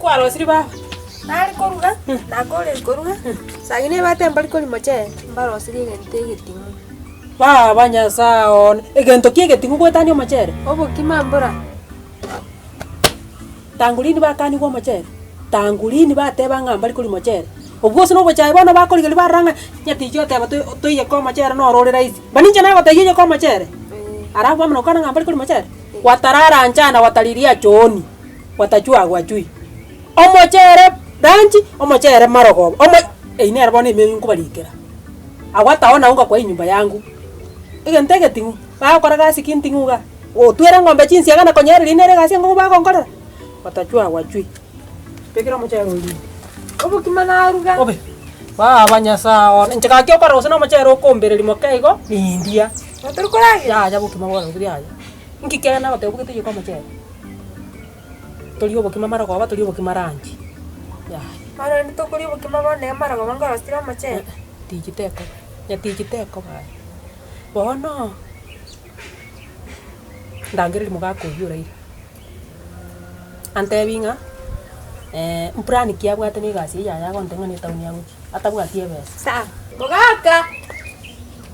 Kwalo siri baba. Nari koruga, nakole koruga. Sagine bate mbali koli moche, mbalo siri gente getingu. Baba nyasaon, egento kie getingu kwa tani omachere. Obo kimambura. Tangulini bakani kwa machere. Tangulini bate banga mbali koli machere. Obwo sino bochai bana bakoli gali baranga nyati jote ba to ye kwa machere no rore raisi. Baninja na bata ye kwa machere. Arabu amno kana ngambali koli machere. Watarara anjana wataliria chooni. Watajua gwajui. Omochere ranchi, omochere marogo. Ine arabone mimi kubalikira. Awataona unga kwa nyumba yangu. Igentege tingu. Ba kora gasi kintinguga. O tuera ngombe chinsi agana konyere linere gasi ngo ba konkora. Watajua gwajui. Pekira mochere uli. Obo kimana aruga. Obe. Ba banyasa nchaka kyo kara usana mochere okombere limokaigo ni India. Oturkolage. Ya bukima bora uriya. Nkikena batebukite kwa mochere. Tolio bokima mara kwa batolio bokima rangi. Ya. Mara ni tokoli bokima bane mara kwa manga rastira mache. Tijiteko. Ya tijiteko ba. Bono. Ndangere muga ko yura ira. Ante binga. Mprani kia bwate ni gasi ya kontenga ni tauni yangu. Atabwati ebesa. Sa. Mogaka.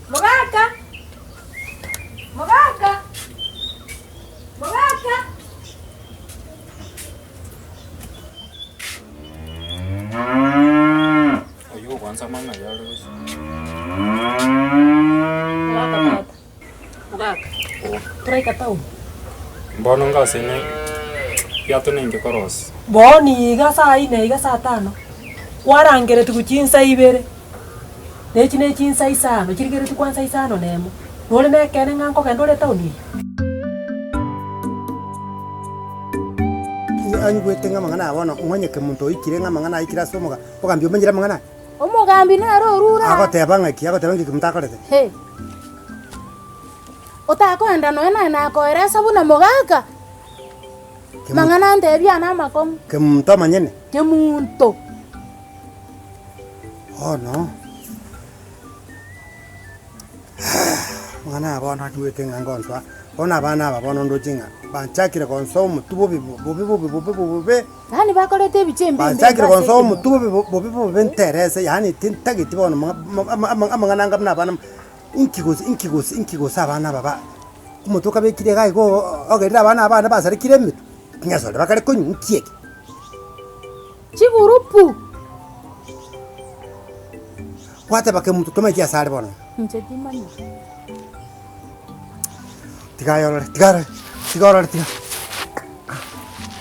Mogaka. Mogaka. Mogaka. Oyo kwanza mama yalo. Mogaka. Trai katau. Mbono ngasene yatunenge koros. Boni iga saa 4 iga saa 5. Warangere tukuchinsa ibere. Nechine chinsa isano, chirigere tukwansa isano nemo. Nole nekene nganko kendole tauni. Anyu gwetenga mangana abona umwanyeke muntu ikire nga mangana ikira somoga ogambi umenyira mangana Omugambi naro rura. Agotebang'aki mutakorete. Hey. Utakwenda noena na koera sabuna mogaka. Mangana ndebya na makom. Kemunto manyene. Kemunto. Oh no. Mangana abona gwetenga ngonswa. Ona bana babona ndojinga. Banchakire konso mutubo bobe. Yani bakorete bichembe. Banchakire konso mutubo bobe nterese yani tintagiti bona amangana ngamna bana inkigos abana baba. Umutuka bekire gayi go ogerira abana basarikire mitu. Nyasole bakare konyu nkieke. Chigurupu. Wate bake mutu toma kia sare bona. Nchetimanya. Tigara.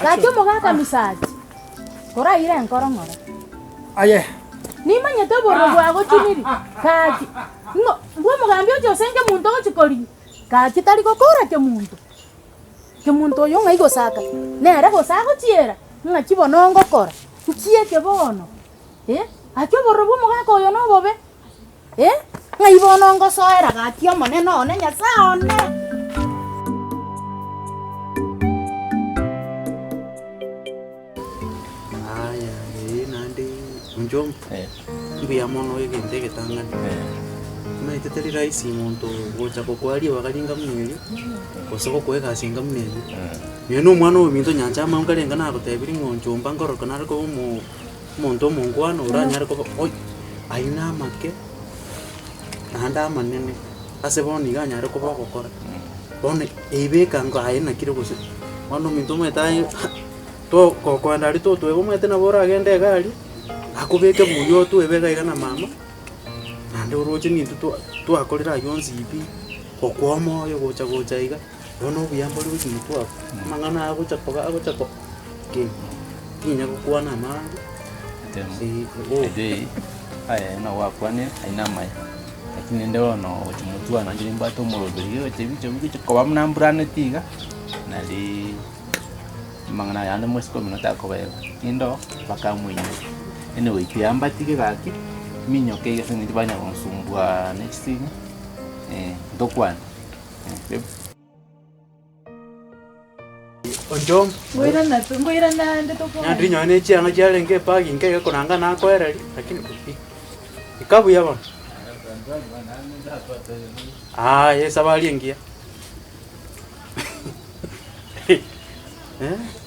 Lakyo mogaka misaji. Kora ire enkorongora. Aye. Ni manyete borro bwago chimiri. Kaji. No, bwo mugambi ojo senge muntu ochikori. Kaji tari kokora ke muntu. Ke muntu yo ngai gosaka. Nere gosaka chiera. Nga chibono ngokora. Chie ke bono. Akyo borro bwo mogaka oyo no bobe. Ngai bono ngosoera gatio moneno one nyasaone. Njom, mbiya mono egente getangani. Maitete raisi muntu gocha kokwalia wakalinga mneli. Kosoko kwega singa mneli. Yeno mwana ominto nyanja mangalenga na gotebiri ngonjomba ngoro kana ko muntu mungwano uranyara ko oi aina make. Nanda manene. Ase boni ganyara ko bakokora. Bone ebeka ngo aina kire gose. Mwana ominto metai to kwanda ari to twego mwete na bora agende gari akubeke buyo twebega igana mama nande uroje ni tu akorera yonzi ibi okwamo yo gocha iga no biyambo ri tu mangana agocha ke kinya kukwana mama ede aya na wakwane aina mai lakini ndio no mutua na jini bato morodo tebi ko bamna mbrane tiga nali mangana yana musko minota ko bela indo baka mwinyo ene wikiamba tike gaki minyo ke yese ndi banya konsumbwa next thing ndokwana onjom ngoira na ndo ko nyandri nyone chianga chialenge parking ke konanga na kwera lakini ikabu yaba yesa balingia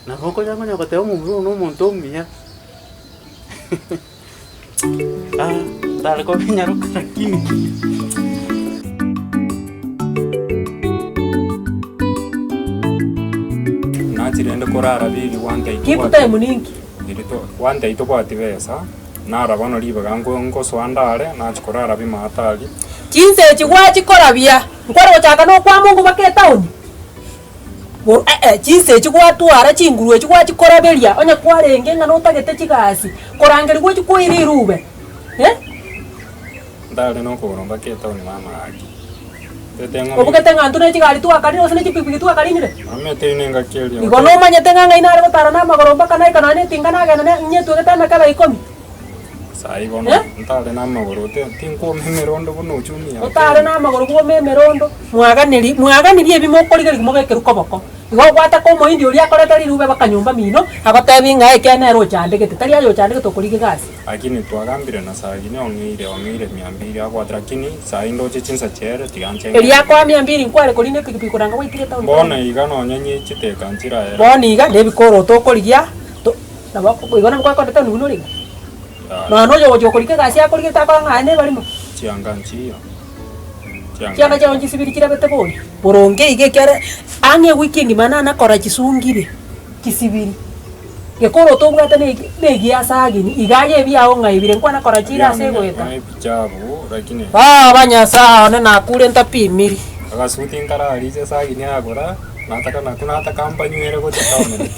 na koko yango nyakate omuntu n'omuntu omuya dale ko binyaruka lakini natirende kurara bili Kikuta muningi. wanda itobwati besa nara bano libaga ngo swandare nachikorara bimatali Chinse chigwa chikora bia. Nkwara gochaka no kwa Mungu bake town. Chinse chigwa twara chingurwe chigwa chikora beria onya kwarenge ngano tagete chigasi. Korangeri gwe chikwiri rube. ndale no kuromba ke town mama aki tetenga Obukete ngantu ne chigari tu akari no sene chipipi tu akari nire. amete nenga keli Igono manya tenga ngai nare gotara na magoromba kana ikana ne tingana ga ne nyetu geta na kala ikomi. sai bono ndale na magoro tinko memerondo bono chumia Otare na magoro gwo memerondo mwaganiri ebimokorigeri mogeke rukoboko. Igo gwata ko moindi uri akoreta rirube bakanyumba mino agotebi ngai kene ro chandegete tari ayo chandegete okorige gasi. lakini twagambire na sagini ongire 200 agwatra kini sai ndoche chinsa chere tiganche Eria kwa 200 nkware koline pikipiki kuranga wikire town. bona igano nyenye chiteka nchira era Boni iga nebikoro tokorigia to na bako igona kwa kwa town nuno riga. No no yo korige gasi akorige takora ngane barimo. chianganchio Kiana cha onji sibiri kira bete boni. Boronge ige kare ange wiki ngimana na kora kisungire kisibiri. Gekoro to bwata ne gia sagini igaye bia onga ibire kwa na kora chira segweta. pichabu lakini Banya saa ne na kule ntapimiri. akasuti nkara alize sagini agora nataka na kuna hata kampani yere go chataone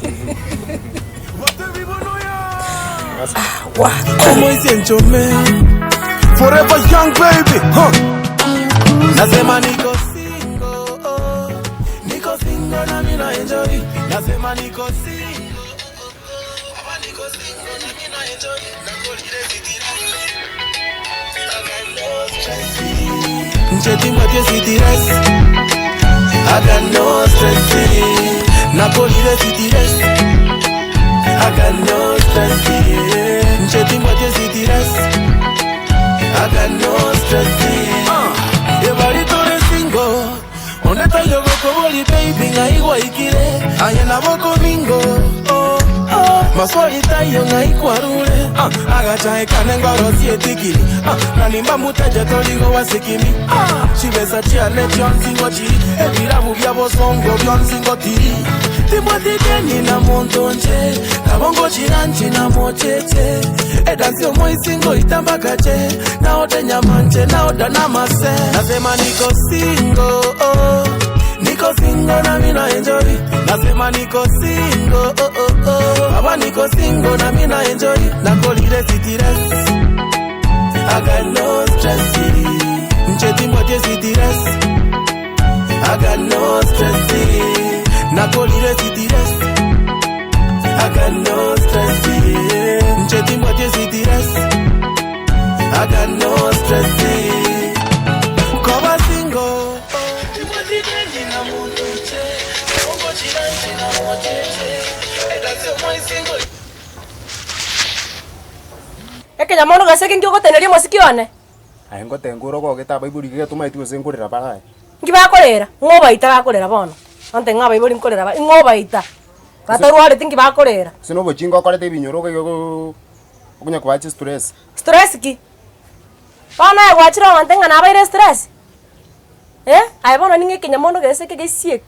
Como diciendo forever young baby, Nasema niko single na mina enjoy. Nasema niko single na mina enjoy. Nakolire zitira. Ncheti mwake zitira. I got no stress. Nakolire zitira. I got no stress. Ncheti mwake zitira. I got no stress. Everybody single. Oneta yogo koboli baby ngaigwa ikire. Ayena boko bingo. Maswali tayo ngaikwarule. Agachae kanengoro sietikili. Nalimba mutaja toligo wasikimi. Chibesa chia lechion singo chiri. Ebirabu byabo songo byon singo tiri. Timoti deni na montonche. Kabongo chiranchi na mocheche. Edansio moi singo itambakache. Naote nyamanche naoda namase. Nasema niko single. Niko single na mina enjoy. Nasema niko single. Baba niko single na mina enjoy. Nakolire sitires. I got no stress. Ncheti mwote sitires. I got no stress. Nakolire sitires. I got no stress. Ncheti mwote sitires. I got no stress. Koba single. Eke nyamono gaseke ngyo goteneria masikione. Ayengo tenguro ko geta baibuli ge tuma itu sengurira barae. Ngibakorera ngoba itarakorera bono. Ante ngaba ibuli nkorera ba ngoba ita. Gataru hali tingi bakorera. Sino bochingo korete binyoro go okunya kwachi stress. Stress ki. Bana ya gwachira wantenga na baire stress. Ai bono ninge kinyamono gaseke gesiek.